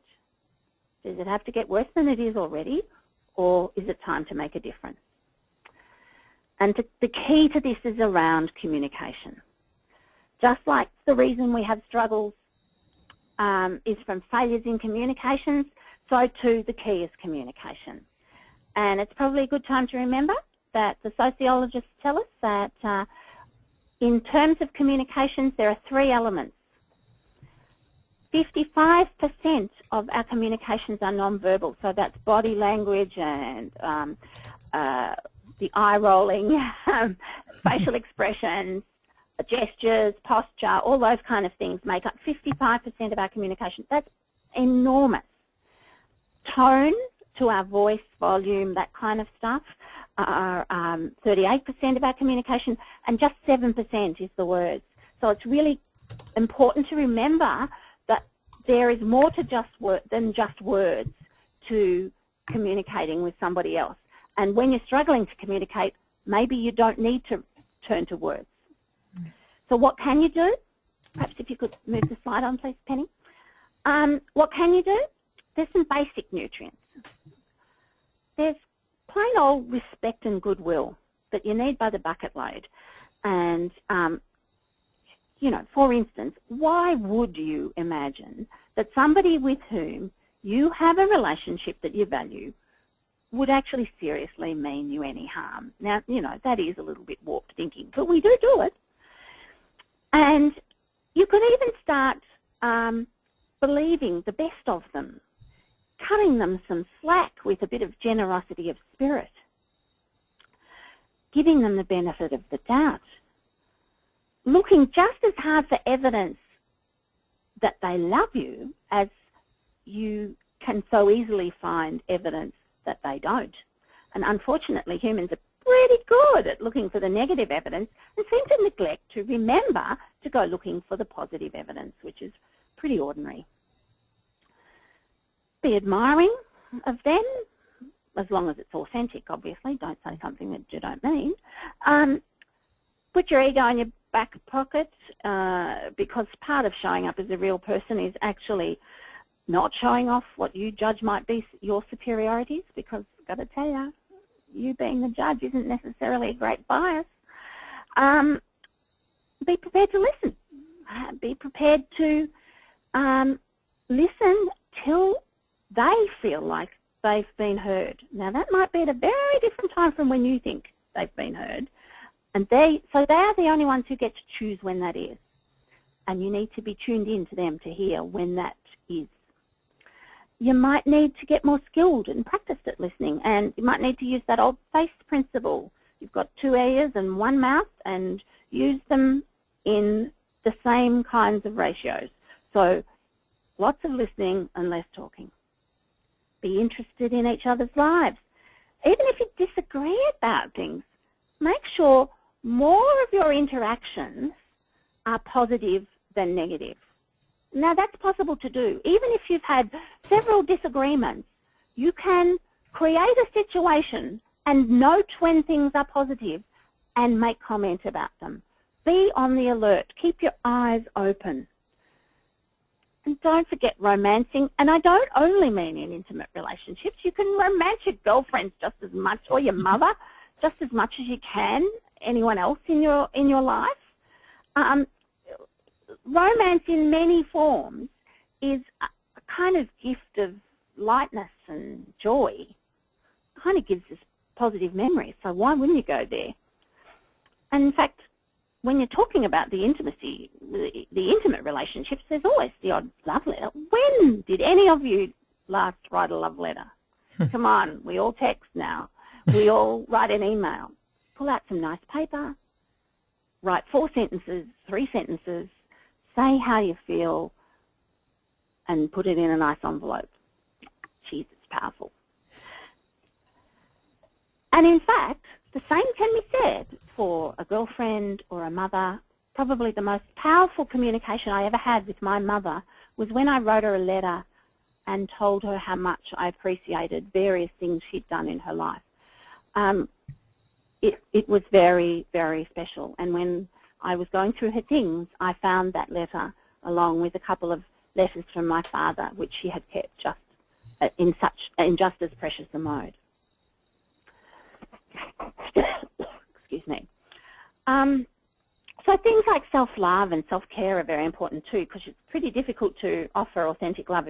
Does it have to get worse than it is already, or is it time to make a difference? And the key to this is around communication. Just like the reason we have struggles is from failures in communications, so too the key is communication. And it's probably a good time to remember that the sociologists tell us that in terms of communications there are three elements. 55% of our communications are non-verbal, so that's body language and the eye rolling, facial expressions, gestures, posture, all those kind of things make up 55% of our communication. That's enormous. Tone to our voice, volume, that kind of stuff are 38% of our communication, and just 7% is the words. So it's really important to remember that there is more to than just words to communicating with somebody else. And when you're struggling to communicate, maybe you don't need to turn to words. So what can you do? Perhaps if you could move the slide on, please, Penny. What can you do? There's some basic nutrients. There's plain old respect and goodwill that you need by the bucket load. And, you know, for instance, why would you imagine that somebody with whom you have a relationship that you value would actually seriously mean you any harm? Now, you know, that is a little bit warped thinking, but we do it. And you could even start believing the best of them, cutting them some slack with a bit of generosity of spirit, giving them the benefit of the doubt, looking just as hard for evidence that they love you as you can so easily find evidence that they don't. And unfortunately, humans are pretty good at looking for the negative evidence and seem to neglect to remember to go looking for the positive evidence, which is pretty ordinary. Be admiring of them, as long as it's authentic, obviously. Don't say something that you don't mean. Put your ego in your back pocket, because part of showing up as a real person is actually not showing off what you judge might be your superiorities, because I've got to tell you, you being the judge isn't necessarily a great bias. Be prepared to listen. Be prepared to listen till they feel like they've been heard. Now, that might be at a very different time from when you think they've been heard. And so they are the only ones who get to choose when that is. And you need to be tuned in to them to hear when that is. You might need to get more skilled and practiced at listening, and you might need to use that old face principle. You've got 2 ears and 1 mouth, and use them in the same kinds of ratios. So lots of listening and less talking. Be interested in each other's lives. Even if you disagree about things, make sure more of your interactions are positive than negative. Now, that's possible to do. Even if you've had several disagreements, you can create a situation and note when things are positive and make comment about them. Be on the alert. Keep your eyes open. And don't forget romancing. And I don't only mean in intimate relationships. You can romance your girlfriends just as much, or your mother, just as much as you can anyone else in your life. Romance in many forms is a kind of gift of lightness and joy. It kind of gives us positive memories, so why wouldn't you go there? And in fact, when you're talking about the intimacy, the intimate relationships, there's always the odd love letter. When did any of you last write a love letter? Come on, we all text now. We all write an email. Pull out some nice paper, write 4 sentences, 3 sentences, say how you feel, and put it in a nice envelope. Jeez, it's powerful. And in fact, the same can be said for a girlfriend or a mother. Probably the most powerful communication I ever had with my mother was when I wrote her a letter and told her how much I appreciated various things she'd done in her life. It was very, very special. And when I was going through her things, I found that letter along with a couple of letters from my father, which she had kept just in just as precious a mode. Excuse me. So things like self-love and self-care are very important too, because it's pretty difficult to offer authentic love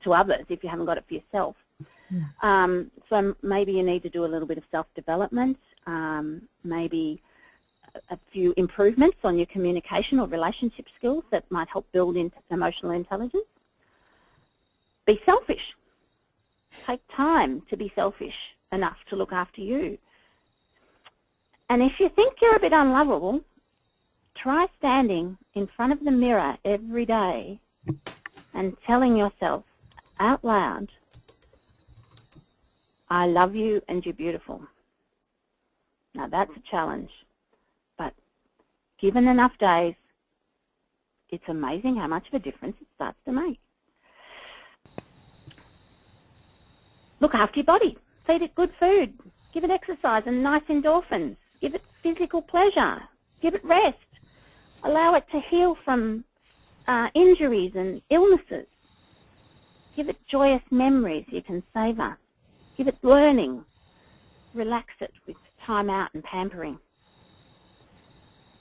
to others if you haven't got it for yourself. Yeah. So maybe you need to do a little bit of self-development, maybe a few improvements on your communication or relationship skills that might help build into emotional intelligence. Be selfish. Take time to be selfish enough to look after you. And if you think you're a bit unlovable, try standing in front of the mirror every day and telling yourself out loud, I love you and you're beautiful. Now that's a challenge, but given enough days, it's amazing how much of a difference it starts to make. Look after your body. Feed it good food. Give it exercise and nice endorphins. Give it physical pleasure. Give it rest. Allow it to heal from injuries and illnesses. Give it joyous memories you can savour. Give it learning. Relax it with time out and pampering.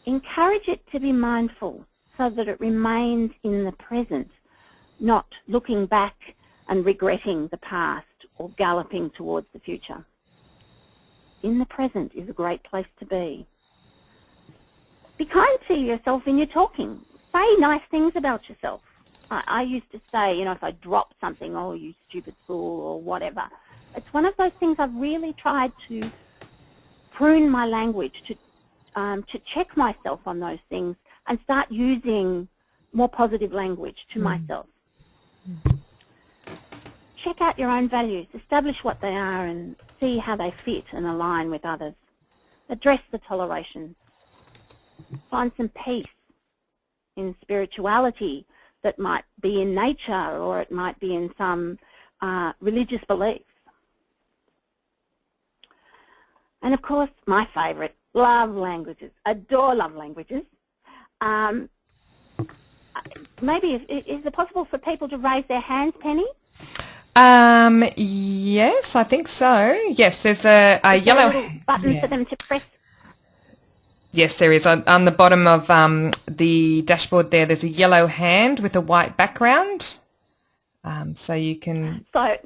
Encourage it to be mindful so that it remains in the present, not looking back and regretting the past or galloping towards the future. In the present is a great place to be. Be kind to yourself in your talking. Say nice things about yourself. I used to say, if I drop something, oh, you stupid fool or whatever. It's one of those things I've really tried to prune my language, to check myself on those things and start using more positive language to myself. Check out your own values, establish what they are and see how they fit and align with others. Address the tolerations. Find some peace in spirituality that might be in nature or it might be in some religious beliefs. And of course, my favourite, love languages. Adore love languages. Maybe, is it possible for people to raise their hands, Penny? Yes, I think so. Yes, there's a yellow button for them to press. Yes, there is. On the bottom of the dashboard there's a yellow hand with a white background. So you can... So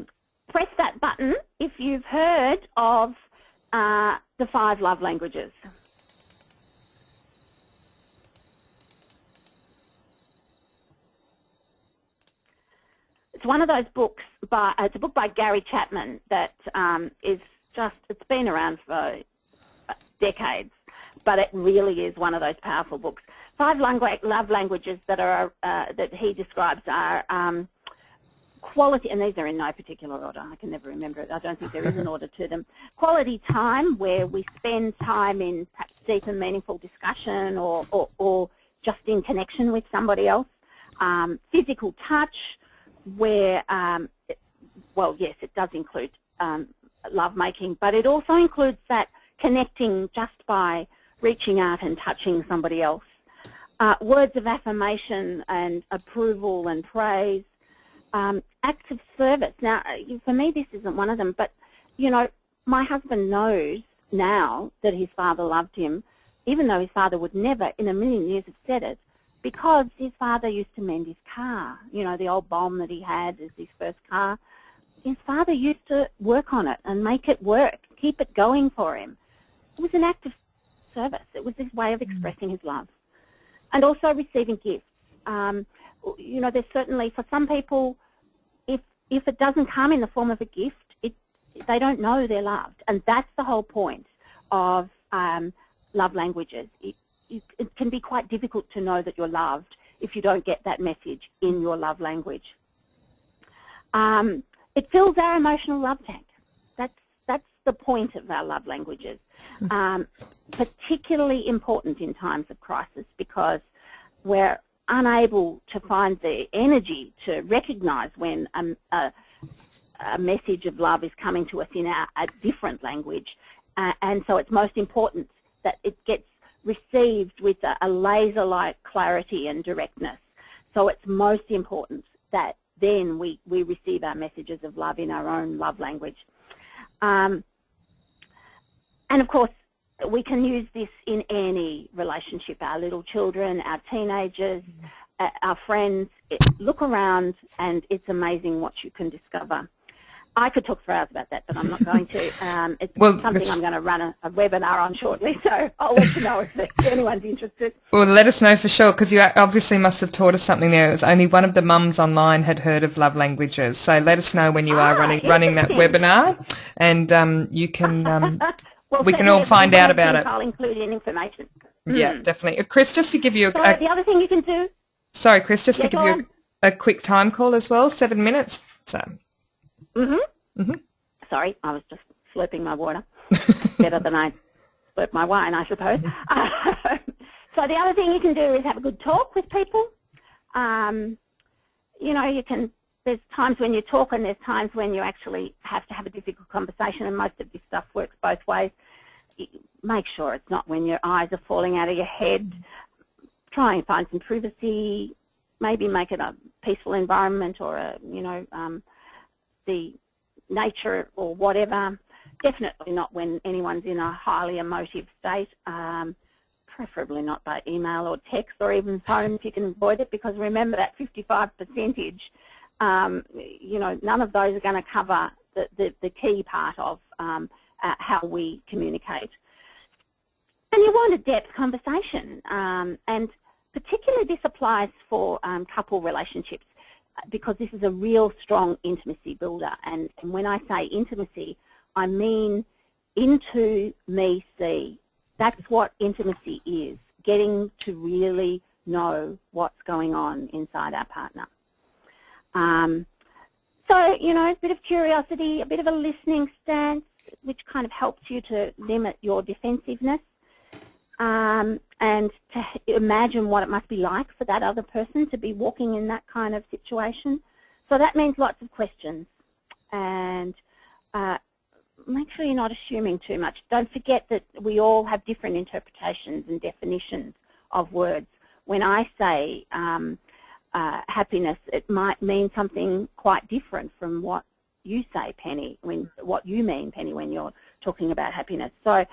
press that button if you've heard of the 5 love languages. It's one of those books it's a book by Gary Chapman that is just, it's been around for decades, but it really is one of those powerful books. 5 love languages that are that he describes are quality, and these are in no particular order. I can never remember it. I don't think there is an order to them. Quality time, where we spend time in perhaps deep and meaningful discussion or just in connection with somebody else. Physical touch, where, well, yes, it does include love making, but it also includes that connecting just by reaching out and touching somebody else. Words of affirmation and approval and praise. Acts of service. Now, for me, this isn't one of them, but, you know, my husband knows now that his father loved him, even though his father would never in a million years have said it, because his father used to mend his car. You know, the old bomb that he had as his first car. His father used to work on it and make it work, keep it going for him. It was an act of service. It was his way of expressing his love. And also receiving gifts. You know, there's certainly, for some people, if it doesn't come in the form of a gift, they don't know they're loved. And that's the whole point of love languages. It can be quite difficult to know that you're loved if you don't get that message in your love language. It fills our emotional love tank. That's the point of our love languages. Particularly important in times of crisis, because we're unable to find the energy to recognise when a message of love is coming to us in a different language. And so it's most important that it gets received with a laser-like clarity and directness. So it's most important that then we receive our messages of love in our own love language. And of course, we can use this in any relationship, our little children, our teenagers, our friends. Look around and it's amazing what you can discover. I could talk for hours about that, but I'm not going to. It's something I'm going to run a webinar on shortly, so I'll let you know if anyone's interested. Well, let us know for sure, because you obviously must have taught us something there. It was only one of the mums online had heard of love languages, so let us know when you are running that webinar, and you can well, we can all find out about it. I'll include in information. Yeah, definitely. Chris, just to give you the other thing you can do. Sorry, Chris, just to give you a quick time call as well, 7 minutes. So. Sorry, I was just slurping my water. Better than I slurp my wine, I suppose. So the other thing you can do is have a good talk with people. You know, there's times when you talk and there's times when you actually have to have a difficult conversation, and most of this stuff works both ways. Make sure it's not when your eyes are falling out of your head. Try and find some privacy. Maybe make it a peaceful environment, or the nature or whatever. Definitely not when anyone's in a highly emotive state. Preferably not by email or text or even phone if you can avoid it, because remember that 55%, you know, none of those are going to cover the key part of how we communicate. And you want a depth conversation, and particularly this applies for couple relationships, because this is a real strong intimacy builder. And when I say intimacy, I mean into me see. That's what intimacy is, getting to really know what's going on inside our partner. So, you know, a bit of curiosity, a bit of a listening stance, which kind of helps you to limit your defensiveness, and to imagine what it must be like for that other person to be walking in that kind of situation. So that means lots of questions, and make sure you're not assuming too much. Don't forget that we all have different interpretations and definitions of words. When I say happiness, it might mean something quite different from what you say, Penny, what you mean, Penny, when you're talking about happiness. So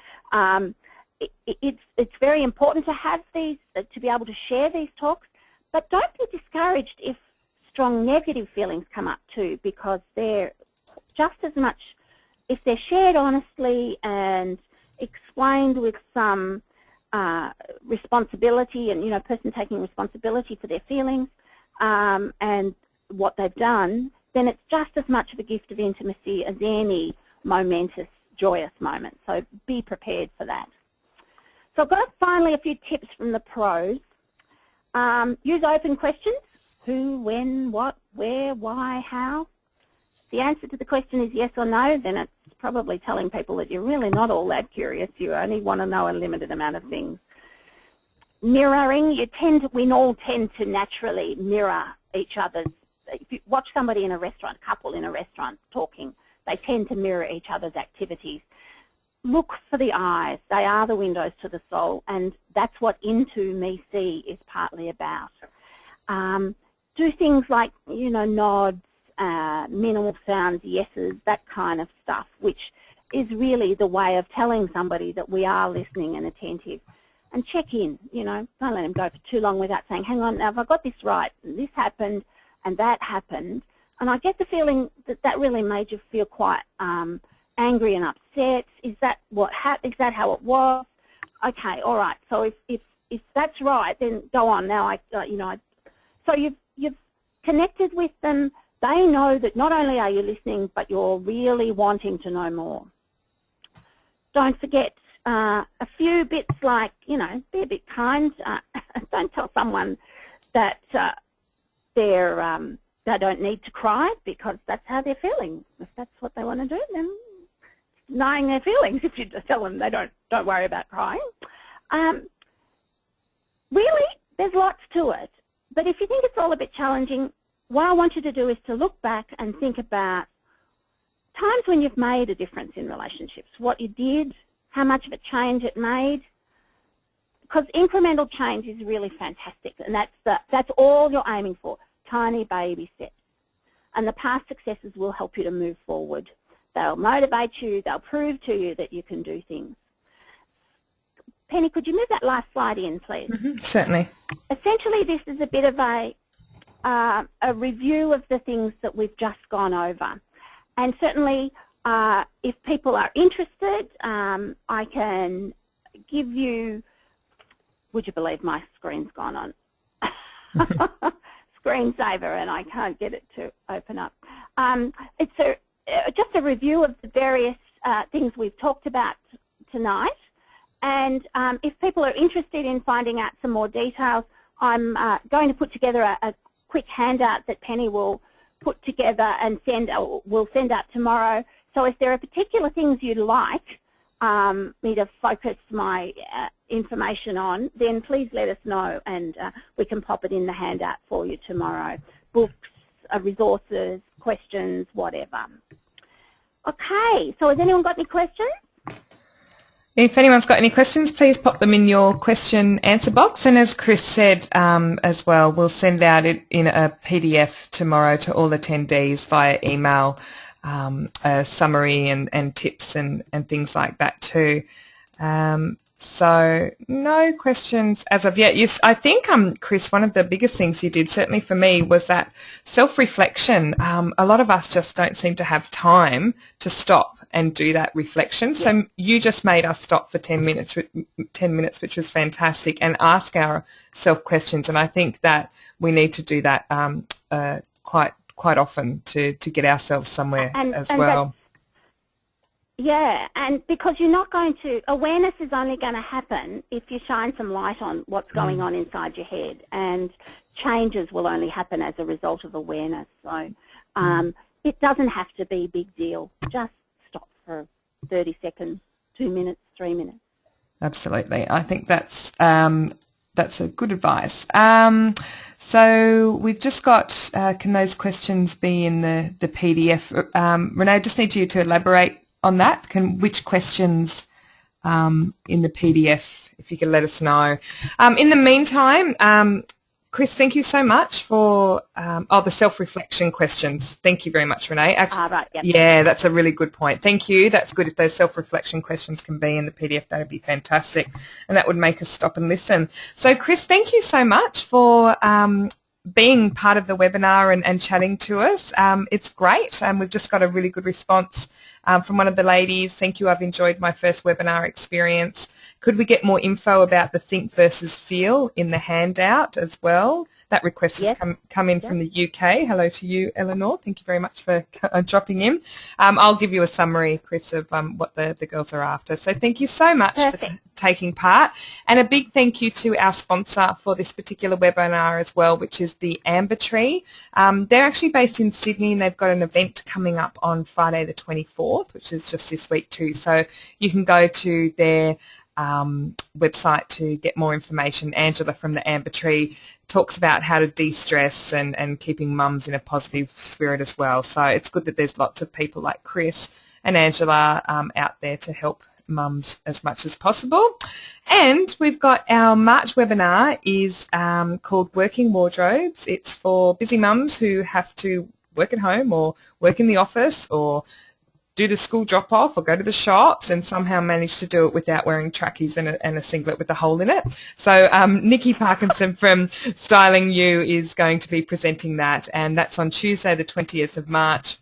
it's very important to have these, to be able to share these talks, but don't be discouraged if strong negative feelings come up too, because they're just as much, if they're shared honestly and explained with some responsibility and, person taking responsibility for their feelings and what they've done, then it's just as much of a gift of intimacy as any momentous, joyous moment. So be prepared for that. So I've got finally a few tips from the pros. Use open questions. Who, when, what, where, why, how. If the answer to the question is yes or no, then it's probably telling people that you're really not all that curious. You only want to know a limited amount of things. Mirroring. We all tend to naturally mirror each other's. If you watch somebody in a restaurant, a couple in a restaurant talking, they tend to mirror each other's activities. Look for the eyes. They are the windows to the soul, and that's what Into Me See is partly about. Do things like, nods, minimal sounds, yeses, that kind of stuff, which is really the way of telling somebody that we are listening and attentive. And check in, don't let them go for too long without saying, hang on, now have I got this right? This happened and that happened. And I get the feeling that that really made you feel quite angry and upset. Is that is that how it was? Okay, all right. So if that's right, then go on. Now so you've connected with them. They know that not only are you listening, but you're really wanting to know more. Don't forget a few bits like, be a bit kind. Don't tell someone that they don't need to cry because that's how they're feeling. If that's what they want to do, then denying their feelings if you just tell them they don't worry about crying. Really, there's lots to it. But if you think it's all a bit challenging, what I want you to do is to look back and think about times when you've made a difference in relationships, what you did, how much of a change it made, because incremental change is really fantastic, and that's all you're aiming for, tiny baby steps. And the past successes will help you to move forward. They'll motivate you, they'll prove to you that you can do things. Penny, could you move that last slide in, please? Certainly. Essentially, this is a bit of a review of the things that we've just gone over. And certainly, if people are interested, I can give you, would you believe my screen's gone on? Screensaver, and I can't get it to open up. It's just a review of the various things we've talked about tonight. And if people are interested in finding out some more details, I'm going to put together a quick handout that Penny will put together and will send out tomorrow. So if there are particular things you'd like me to focus my information on, then please let us know, and we can pop it in the handout for you tomorrow. Books, resources, questions, whatever. Okay, so has anyone got any questions? If anyone's got any questions, please pop them in your question answer box. And as Chris said as well, we'll send out it in a PDF tomorrow to all attendees via email, a summary and tips and things like that too. So no questions as of yet. I think, Chris, one of the biggest things you did, certainly for me, was that self-reflection. A lot of us just don't seem to have time to stop and do that reflection. So you just made us stop for 10 minutes, which was fantastic, and ask ourselves questions. And I think that we need to do that quite often to get ourselves somewhere as well. Yeah, and because you're not going to, awareness is only going to happen if you shine some light on what's going on inside your head, and changes will only happen as a result of awareness. So it doesn't have to be a big deal. Just stop for 30 seconds, 2 minutes, 3 minutes. Absolutely. I think that's a good advice. So we've just got, can those questions be in the PDF? Renee, I just need you to elaborate on that. Which questions in the PDF, if you could let us know. In the meantime, Chris, thank you so much for the self-reflection questions. Thank you very much, Renee. Actually, right, yep. Yeah, that's a really good point. Thank you. That's good. If those self-reflection questions can be in the PDF, that would be fantastic, and that would make us stop and listen. So, Chris, thank you so much for being part of the webinar and chatting to us. It's great, and we've just got a really good response from one of the ladies. Thank you, I've enjoyed my first webinar experience. Could we get more info about the think versus feel in the handout as well? That request has come in from the UK. Hello to you, Eleanor. Thank you very much for dropping in. I'll give you a summary, Chris, of what the girls are after. So thank you so much for taking part. And a big thank you to our sponsor for this particular webinar as well, which is the Amber Tree. They're actually based in Sydney, and they've got an event coming up on Friday the 24th, which is just this week too. So you can go to their website to get more information. Angela from the Amber Tree talks about how to de-stress and keeping mums in a positive spirit as well. So it's good that there's lots of people like Chris and Angela out there to help mums as much as possible. And we've got our March webinar is called Working Wardrobes. It's for busy mums who have to work at home or work in the office or do the school drop-off or go to the shops and somehow manage to do it without wearing trackies and a singlet with a hole in it. So Nikki Parkinson from Styling You is going to be presenting that, and that's on Tuesday the 20th of March.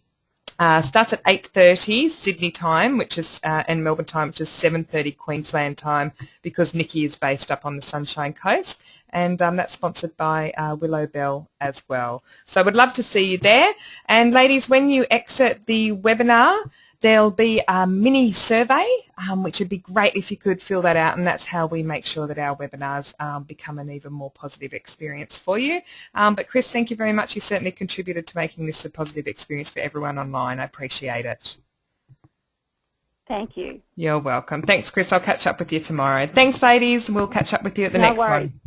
Starts at 8:30 Sydney time, which is and Melbourne time, which is 7:30 Queensland time, because Nikki is based up on the Sunshine Coast, and that's sponsored by Willow Bell as well. So we'd love to see you there. And ladies, when you exit the webinar, there'll be a mini survey, which would be great if you could fill that out, and that's how we make sure that our webinars become an even more positive experience for you. But Chris, thank you very much. You certainly contributed to making this a positive experience for everyone online. I appreciate it. Thank you. You're welcome. Thanks, Chris. I'll catch up with you tomorrow. Thanks, ladies. We'll catch up with you at the next one.